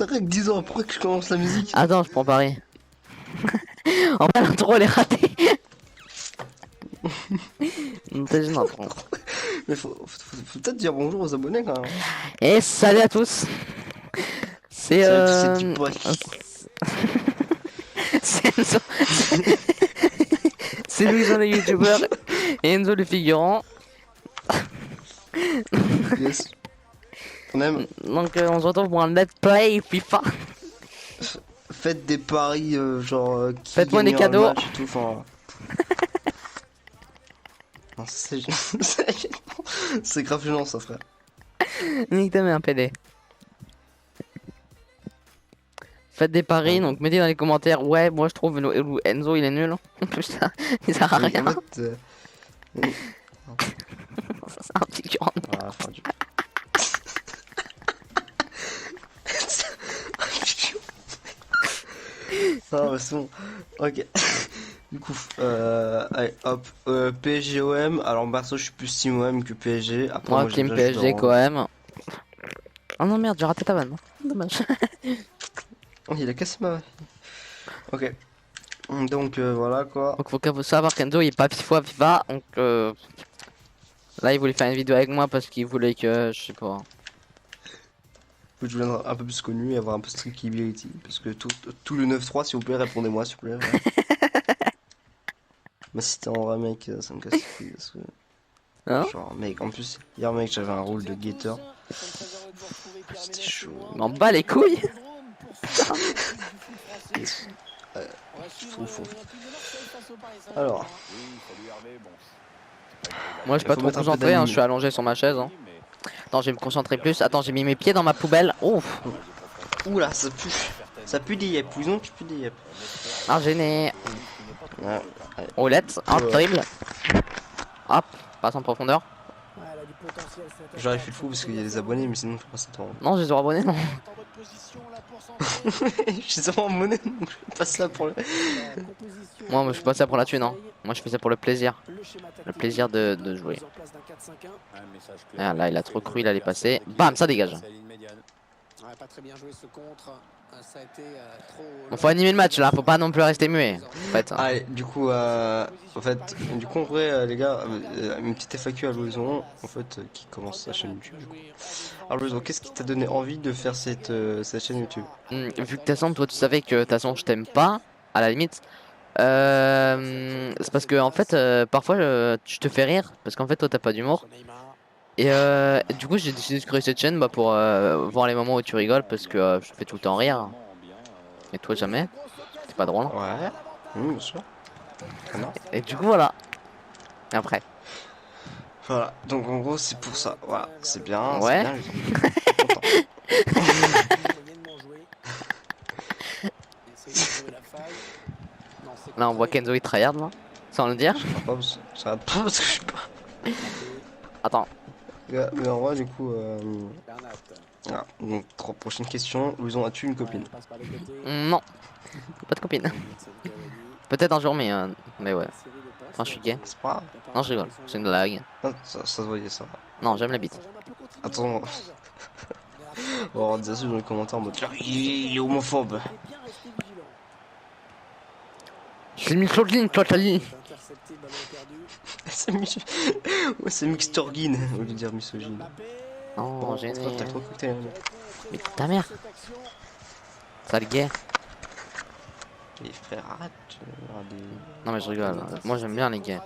C'est vrai que 10 ans après que je commence la musique. Attends, je prends Paris. En vrai, l'intro elle est ratée. T'es gênant, trop. Mais faut peut-être dire bonjour aux abonnés quand même. Et salut à tous. C'est Salut à tous ces petits potes. c'est Enzo. C'est Louison le youtubeur et Enzo le figurant. Yes. On aime. Donc on se retrouve pour un let's play FIFA. Faites des paris genre qui Faites-moi des gagnera le cadeaux. match et tout, enfin. Non, c'est grave gênant ça, frère. Nique ta mère, PD. Faites des paris, donc mettez dans les commentaires. Ouais, moi je trouve Enzo il est nul. Putain, il sert à rien. En fait, C'est un figurant. voilà, enfin, Ah, ouais, c'est bon. Ok. Du coup, allez, hop. PSG OM. Alors, perso, je suis plus Team OM que PSG. Après, Moi, moi, j'aime Team bien jouer PSG en- quand même. Oh non, merde, j'ai raté ta vanne. Dommage. Oh, il a cassé ma. Ok. Donc, voilà quoi. Donc, faut savoir qu'Enzo il est pas fifo à FIFA. Donc, là, il voulait faire une vidéo avec moi parce qu'il voulait que. Je sais pas. Je voulais être un peu plus connu et avoir un peu de streakability. Parce que tout le 9-3, s'il vous plaît, répondez-moi, s'il vous plaît. Ouais. Mais si t'es en vrai, mec, ça me casse les couilles. Parce que... Hein? Genre, mec, en plus, hier, mec, j'avais un rôle de guetteur. C'était chaud. M'en bats les couilles. Fou. Alors, Moi, je suis pas faut trop mettre un peu concentré, hein, d'anime. je suis allongé sur ma chaise. Hein. Attends, je vais me concentrer plus. Attends, j'ai mis mes pieds dans ma poubelle. Ouf. Oula, ça pue. Ça pue des yep. Ils ont tu pues des yep. Ah, gêné. Ouais, allez. Roulette, hop, dribble. Hop, passe en profondeur. J'aurais fait le fou parce qu'il y a des abonnés, mais sinon, je passe à toi. Non, je les aurais abonnés, non. Je suis sûrement en monnaie, donc je fais pas ça pour le. Moi, je fais pas ça pour la thune, hein. Moi, je fais ça pour le plaisir. Le plaisir de jouer. Ah, là, il a trop cru, il allait passer. Bam, ça dégage. Bon, faut animer le match là, faut pas non plus rester muet. En fait. Allez, du coup, en vrai, les gars, une petite FAQ à Louison, en fait, qui commence sa chaîne YouTube. Du coup. Alors, Louison, qu'est-ce qui t'a donné envie de faire cette chaîne YouTube? Vu que de toute façon, toi, tu savais que de toute façon, je t'aime pas, à la limite. C'est parce que en fait, parfois, je te fais rire, parce qu'en fait, toi, t'as pas d'humour. Et du coup, j'ai décidé de créer cette chaîne pour voir les moments où tu rigoles, parce que je te fais tout le temps rire. Et toi, jamais. C'est pas drôle. Ouais, bien sûr. Et du coup, voilà. Et après. Voilà, donc en gros, c'est pour ça. Voilà, c'est bien, Ouais. c'est bien, Louison. Là, on voit Kenzo il tryhard là. Sans le dire. J'arrête pas parce que je suis pas. Attends. Mais en vrai, du coup, voilà. Donc, prochaine question. Louison, as-tu une copine? Non. Pas de copine. Peut-être un jour, mais ouais. Enfin, je suis gay. C'est pas grave. Non, je rigole. C'est une blague. Ah, ça se voyait ça. Non, j'aime la bite. Attends. On va dire ça dans les commentaires en mode il est homophobe. Je suis misogyne, toi, t'as dit. C'est ouais, c'est Mixtorgin au lieu de dire misogyne. Non, gêné. T'as trop cru que t'es un mec. Mais ta mère. Sale gay. Les frères, arrête. Des... Non, mais je rigole. Moi, j'aime bien les gays.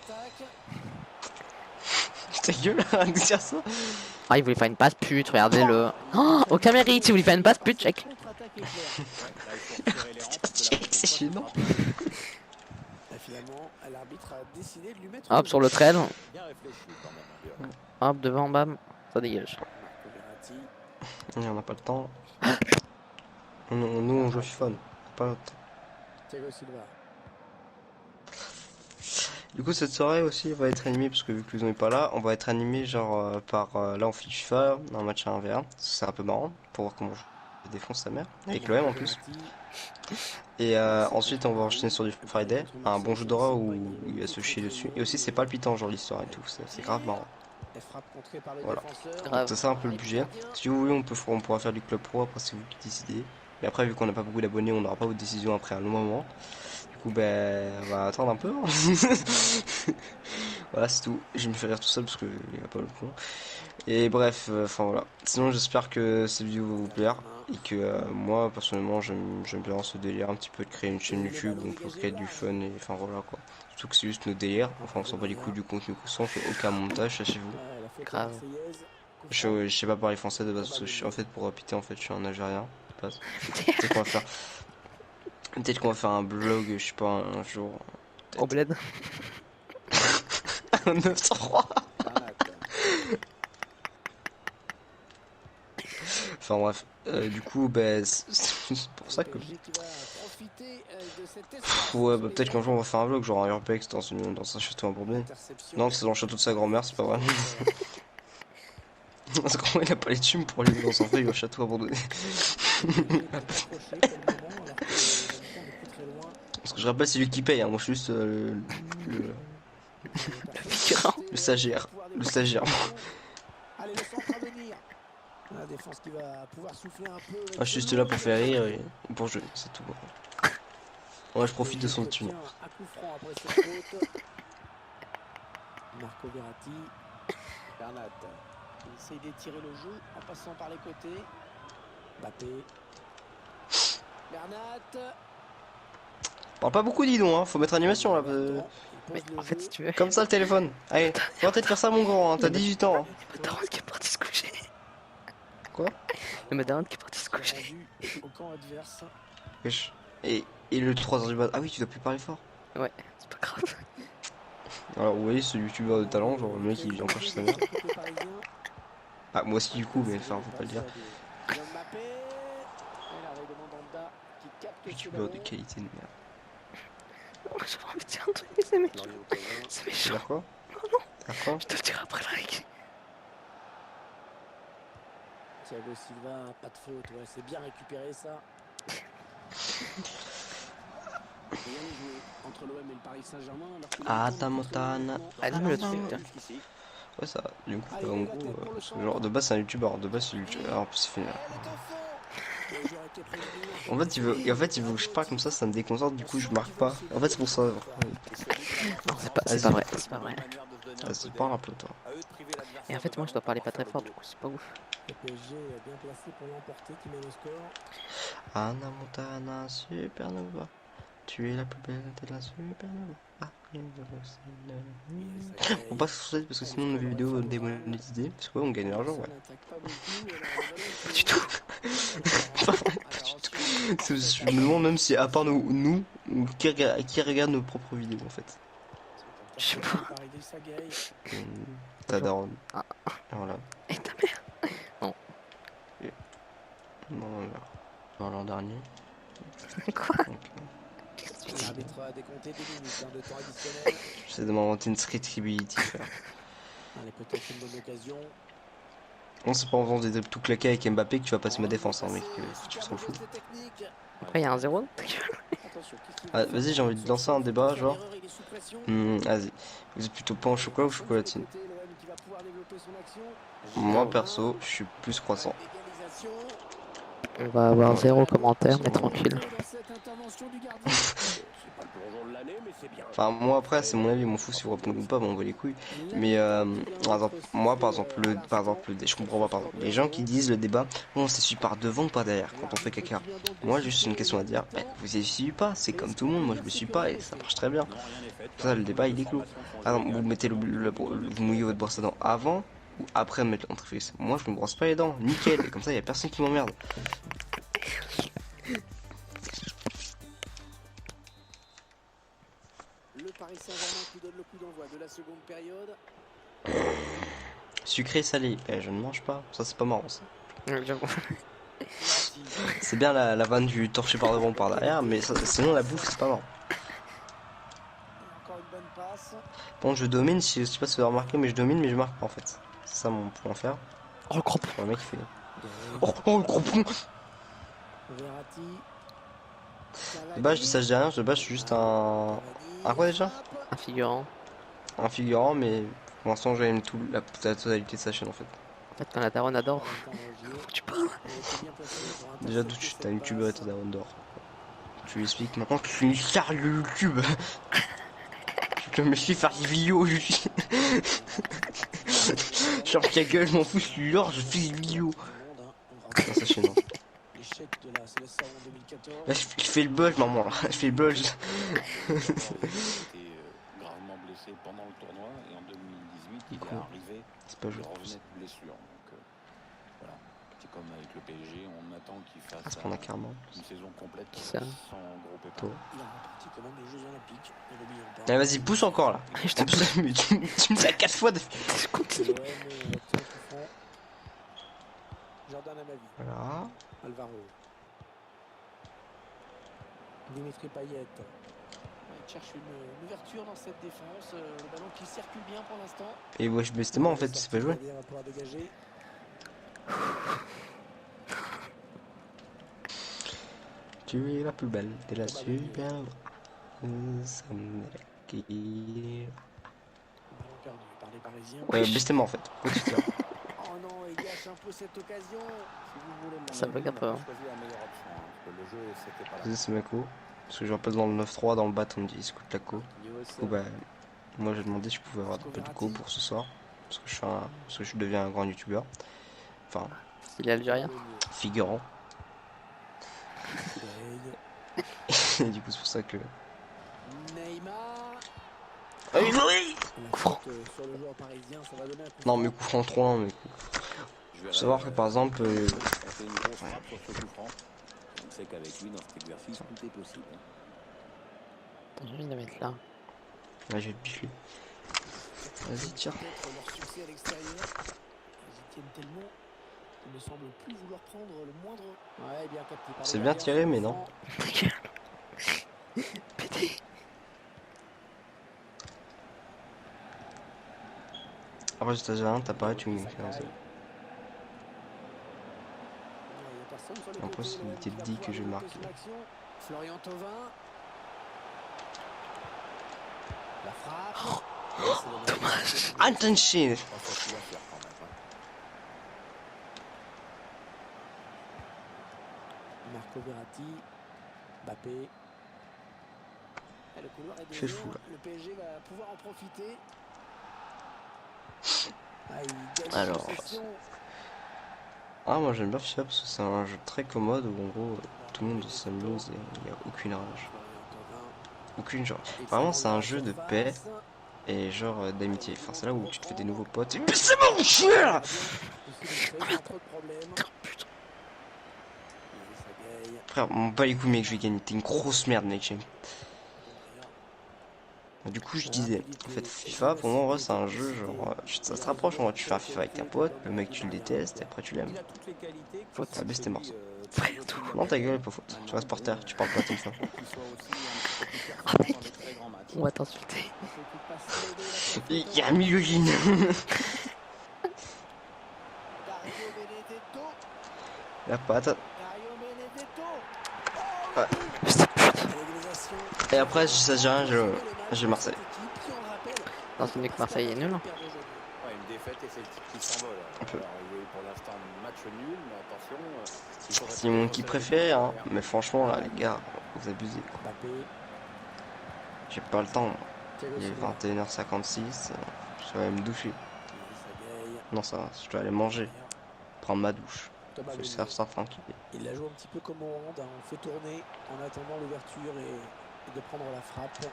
Ta gueule, arrête de dire ça. Ah, il voulait faire une passe pute, regardez-le. Oh, au camérite, il voulait faire une passe pute, check. C'est gênant. Hop, sur le trail. Hop, devant, bam. Ça dégage. On n'a pas le temps. Nous, on joue FIFA. Pas le temps. Du coup, cette soirée aussi va être animée, parce que vu que Louison n'est pas là, on va être animé genre par. Là, on fait du FIFA, un match à 1v1. C'est un peu marrant pour voir comment je défonce sa mère. Avec l'OM en plus. Et ensuite, on va enchaîner sur du Friday, un bon jeu d'horreur où il va se chier dessus. Et aussi, c'est palpitant, genre l'histoire et tout. C'est grave marrant. Voilà. Grave. C'est ça un peu le budget. Si vous voulez, on pourra faire du club pro, après c'est vous qui décidez. Et après, vu qu'on n'a pas beaucoup d'abonnés, on n'aura pas votre décision après un long moment. Du coup, ben, on va attendre un peu. Voilà, c'est tout. Je me fais rire tout seul parce que il n'y a pas le con. Et bref, enfin voilà. Sinon, j'espère que cette vidéo va vous plaire. Et que moi, personnellement, j'aime bien ce délire un petit peu de créer une chaîne YouTube où on peut créer du fun. Et enfin voilà quoi. Surtout que c'est juste nos délires. Enfin, on s'en bat les couilles du contenu qu'on sent. On fait aucun montage, sachez-vous. Grave. Je sais pas parler français de base parce que en fait, pour répéter, en fait, je suis un Algérien. De base. Peut-être qu'on va faire. Peut-être qu'on va faire un blog, je sais pas, un jour. Au bled. 903. Enfin bref, du coup, ben, c'est pour ça que. Ouais, bah, peut-être qu'un jour on va faire un vlog, genre un urbex dans un château abandonné. Non, c'est dans le château de sa grand-mère, c'est pas vrai. Sa grand-mère, il a pas les thumes pour aller dans un vrai château abandonné. Parce que je rappelle, c'est lui qui paye, hein. Moi je suis juste le, le stagiaire. Le stagiaire. Ah, je suis juste là pour faire rire et pour jouer, c'est tout. Moi je profite de son thune. Marco Verratti, Bernat, il essaye d'étirer le jeu en passant par les côtés. Mbappé, Bernat. Parle pas beaucoup, dis donc, hein. Faut mettre animation là. Mais en fait, si tu veux. Comme ça le téléphone. Allez, faut peut-être faire ça, mon grand, hein. T'as 18 ans. Hein. Il y a ma daronne qui est partie se coucher. Quoi? Il y a ma daronne qui est partie se coucher. Au camp adverse. Wesh. Et le 3h du matin. Ah oui, tu dois plus parler fort. Ouais, c'est pas grave. Alors, vous voyez, ce youtubeur de talent, genre le mec il vit encore chez sa mère. Ah, moi aussi, du coup, mais enfin, faut pas le dire. Youtubeur de qualité de merde. Oh, j'ai envie de dire un truc, mais c'est méchant. C'est méchant. D'accord? Non, non, D'accord? je te le dirai après la règle. Thiago Silva, pas de faute, ouais, c'est bien récupéré ça. Rien n'est joué entre l'OM et le Paris Saint-Germain. Ah, Tamotana. Ah, dis-moi le truc, là. Ouais, ça, du coup, en gros, genre, de base, c'est un youtubeur. De base, c'est youtubeur. En plus, c'est fait. En fait, il veut que je parle comme ça me déconcentre, du coup, je marque pas. En fait, c'est pour ça. Non, c'est pas vrai, c'est pas vrai. Vas-y, parle un peu, toi. Et en fait, moi, je dois parler pas très fort, du coup, c'est pas ouf. Le PSG est bien placé pour l'emporter, qui mène au score. Anna Montana, supernova. Tu es la plus belle de la supernova. Ah, faut pas se soucier parce que sinon nos vidéos démonétisées. Parce que ouais, on gagne de l'argent, ouais. Pas du tout. Pas du tout. Je me demande même si, à part nous ou qui regarde nos propres vidéos en fait. Je sais pas. Ta daronne. Ah. Voilà. Et ta mère. Non, non, l'an dernier. Quoi? Donc, L'arbitre a décompté 2 minutes de temps additionnel. j'essaie de m'inventer une scriptability, frère. Allez, peut-être une bonne occasion. Non, c'est pas en faisant des dribbles tout claqués avec Mbappé que tu vas passer ma défense, hein, mec. Tu t'en fous. Après, il y a un 0. Ah, vas-y, j'ai envie de lancer un débat, genre. Vas-y. Vous êtes plutôt pain au chocolat ou chocolatine? Moi, perso, je suis plus croissant. On va avoir 0 commentaire, mais tranquille. Enfin, moi, après, c'est mon avis, m'en fous si vous répondez ou pas, m'en va les couilles. Mais, par exemple, je comprends pas, par exemple, les gens qui disent le débat, on s'essuie par devant ou par derrière quand on fait caca. Moi, j'ai juste une question à dire, vous essuyez pas, c'est comme tout le monde, moi je me suis pas et ça marche très bien. Ça, le débat, il est clos. Par exemple, vous mettez vous mouillez votre brosse à dents avant ou après mettre l'entrefrice. Moi, je me brosse pas les dents, nickel, et comme ça, y a personne qui m'emmerde. Le Paris Saint-Germain qui donne le coup d'envoi de la seconde période. Sucré, salé, je ne mange pas, ça c'est pas marrant ça. J'avoue. C'est bien la vanne du torché par devant ou par derrière, mais ça, sinon la bouffe c'est pas marrant. Encore une bonne passe. Bon, je domine, je sais pas si vous avez remarqué, mais je domine, mais je marque pas en fait. C'est ça mon point faire. Oh, le crampon. Le mec il fait. Oh le crampon. Verratti. De base, je dis ça, je dis rien, de base, je suis juste un. Un quoi déjà? Un figurant. Un figurant, mais Pour l'instant, j'aime la totalité de sa chaîne en fait. En fait, quand la daronne adore, tu parles. Déjà, tout de suite, t'as un youtubeur et t'as un d'or. Tu lui expliques maintenant que je suis une star de YouTube. Je me suis faire des vidéos, je suis. Genre, ta gueule, je m'en fous, je suis l'or, je fais des vidéos. Dans sa chaîne. L'échec de la Seleção en 2014. Là, je fais le buzz, maman, là. Je fais le buzz. Il était gravement blessé pendant le tournoi et en 2018 il est arrivé, C'est pas il joué. revenait de blessure. Donc voilà, c'est comme avec le PSG, on attend qu'il Ah, fasse c'est qu'on a carrément. une saison complète Qui ça sans gros pépins. Toi. Il a remporté quand même les Jeux Olympiques. Ne l'oublions pas. Allez, vas-y, pousse encore là. Je te En plus, mais tu me l'as 4 fois de. continue. L'OM obtient un coup franc. Jordan Amavi, Voilà. Alvaro. Dimitri Payet. Il cherche une ouverture dans cette défense. Le ballon qui circule bien pour l'instant. Et wesh, mais c'était moi en fait, c'est pas joué. Va pouvoir dégager. Tu es la plus belle, t'es la super. Ça me qui. Ballon perdu par les Parisiens. Mais c'était moi en fait. Continue. Oh non, il gâche un peu cette occasion. Si vous voulez mon Ça avis, bug un on a peu, pas hein. choisi la meilleure option, hein, parce que le jeu c'était pas là. Vas-y, c'est ma co. Parce que je rappelle dans le 9-3, dans le bat, on me dit écoute la co. Du coup, bah, moi j'ai demandé si je pouvais avoir un peu de co pour ce soir. Parce que parce que je deviens un grand youtubeur. Enfin, Il est algérien. figurant. Et du coup, c'est pour ça que. Neymar. Ah oui, oui. La faute, sur le joueur parisien, ça va donner un coup Non, franc. mais coup franc trop loin, mais coup. Faut savoir que par exemple. On fait une grosse frappe sur ce coup franc. On sait qu'avec lui, dans cet exercice, tout est possible. J'ai envie de mettre là. Là, j'ai biflé. Vas-y, tire. Peut-être leur succès à l'extérieur. Ils y tiennent tellement. Ils ne semblent plus vouloir prendre le moindre. Ouais, bien capté par les C'est bien gardiens, tiré, sur mais le non. franc. Pété. Après, j'étais déjà un, t'apparais, tu me mets 15. Ouais, y a personne sur les En côtés, plus, il l'OM était qui va dit pouvoir que je développer marque. son action. Florian Thauvin. La frappe. Dommage. Attention. Pas facile à faire quand même. Marco Verratti. Mbappé. Et le couloir est C'est désert. fou, là. Le PSG va pouvoir en profiter. Ah, il gagne Alors. la possession. Ah, moi j'aime bien FIFA parce que c'est un jeu très commode où en gros tout le monde s'amuse et il n'y a aucune rage. Florian Thauvin. Aucune genre. Vraiment, c'est un jeu de paix et genre d'amitié. Enfin, c'est là où tu te fais des nouveaux potes. Mais c'est bon, je suis là. Frère, mon pas les couilles, mec, je vais gagner. T'es une grosse merde, mec. Du coup, je disais, en fait, FIFA, pour moi, en vrai, c'est un jeu, genre, ça se rapproche, en vrai, tu fais un FIFA avec un pote, le mec, tu le détestes, et après, tu l'aimes. Faute. Ah, baisse tes morceaux. Non, ta gueule, pas faute. Tu restes par terre, tu parles pas à ton fin. On va t'insulter. Il y a un misogyne. La patte. Ouais. Et après, si ça gère, j'ai Marseille. Non, c'est mieux que Marseille est nul. Hein. Ouais, une défaite effective qui s'envole. Un peu. Alors, il y a eu pour l'instant match nul, mais attention. il faudrait C'est mon peut-être qui resserrer préféré, les hein. coups Mais franchement, là, les gars, vous abusez, quoi. J'ai pas le temps, moi. Il est 21h56. Je vais aller me doucher. Non, ça va, je dois aller manger. Prendre ma douche. Je vais faire ça tranquille. Il la joue un petit peu comme au hand, hein. On fait tourner en attendant l'ouverture et de prendre la frappe.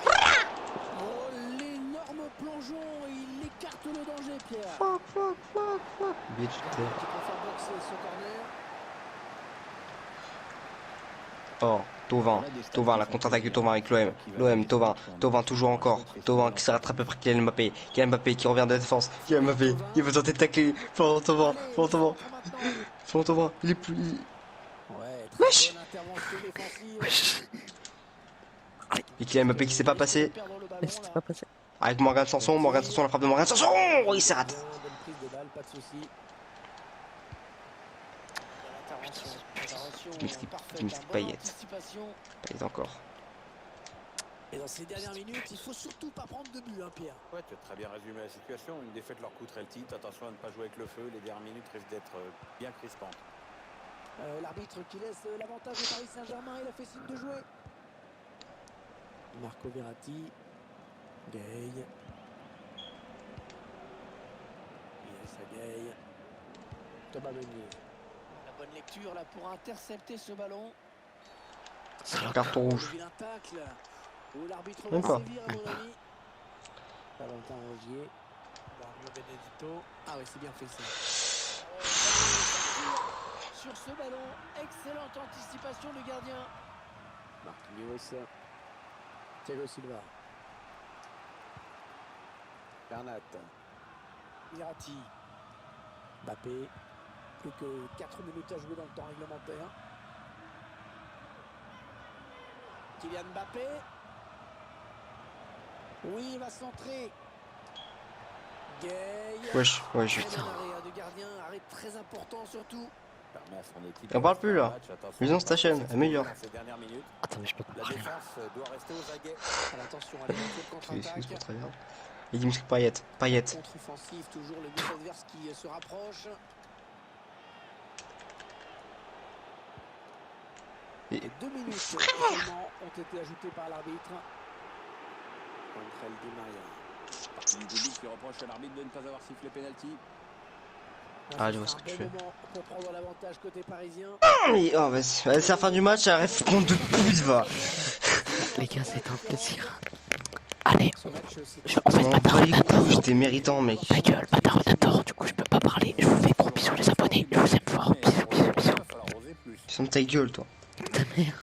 Oh, l'énorme plongeon, il écarte le danger, Pierre. Bitch, t'es. Qui préfère boxer son corner. Oh, Thauvin, la contre-attaque de Thauvin avec l'OM, Thauvin toujours encore, Thauvin qui s'est rattrapé après Kylian Mbappé qui revient de la défense, Kylian Mbappé, il veut tenter de tacler, Florent Thauvin, il est plus... Ouais, Wesh. bonne intervention défensive. Et Kylian Mbappé qui s'est pas passé, Perdre le ballon, Mais c'était là. pas passé. avec Morgan Sanson, la frappe de Morgan Sanson, il s'est raté. Bonne prise de balle, pas de souci. Dimitri Payet. Payet encore. Et dans ces dernières minutes, il faut surtout pas prendre de but, hein, Pierre. Ouais, tu as très bien résumé la situation. Une défaite leur coûterait le titre. Attention à ne pas jouer avec le feu. Les dernières minutes risquent d'être bien crispantes. L'arbitre qui laisse l'avantage au Paris Saint-Germain, il a fait signe de jouer. Marco Verratti. Gay. Issa Gay. Thomas Meunier. La bonne lecture là pour intercepter ce ballon. Carton Le rouge. vilain tacle. Où l'arbitre Même va pas. sévir, à mon ami. Valentin Rongier. Dario Benedetto. Ah oui, c'est bien fait ça. Sur ce ballon, excellente anticipation du gardien. Marquinhos. Thiago Silva. Bernat. Verratti. Mbappé. Plus que 4 minutes à jouer dans le temps réglementaire. Kylian Mbappé. Oui, il va centrer. Gay. Wesh, Très putain. bon arrêt de gardien, arrêt très important surtout. Permet à son équipe On parle de plus, là. rester dans le match. Attention, Lance ta chaîne, améliore. dans ces dernières minutes. Attends, mais je peux pas La parler là. défense doit rester aux aguets. Attention à l'éventuelle Excuse-moi, contre-attaque. très bien. Il dit muscle Payet. Payet. Contre-offensive, toujours le but adverse qui se rapproche. Et- Et 2 minutes seulement ont été ajoutées par l'arbitre. Angel Di Maria. Partie du public qui reproche à l'arbitre de ne pas avoir sifflé pénalty. Ah, Ce je vois sera ce que un tu bon fais. moment pour prendre l'avantage côté parisien. Mais, oh, vas-y, c'est la fin du match, arrête compte de pute, va. Les gars, c'est un plaisir. Allez, Ce match, c'est en fait, On Bâtard bat les Rotator. couilles, t'es méritant, mec. Ta gueule, Bâtard Rotator. Du coup, je peux pas parler. Je vous fais gros bisous, les abonnés. Je vous aime fort. Bisous, bisous, bisous. Il va falloir oser plus. Ils sont de ta gueule, toi. Ta mère.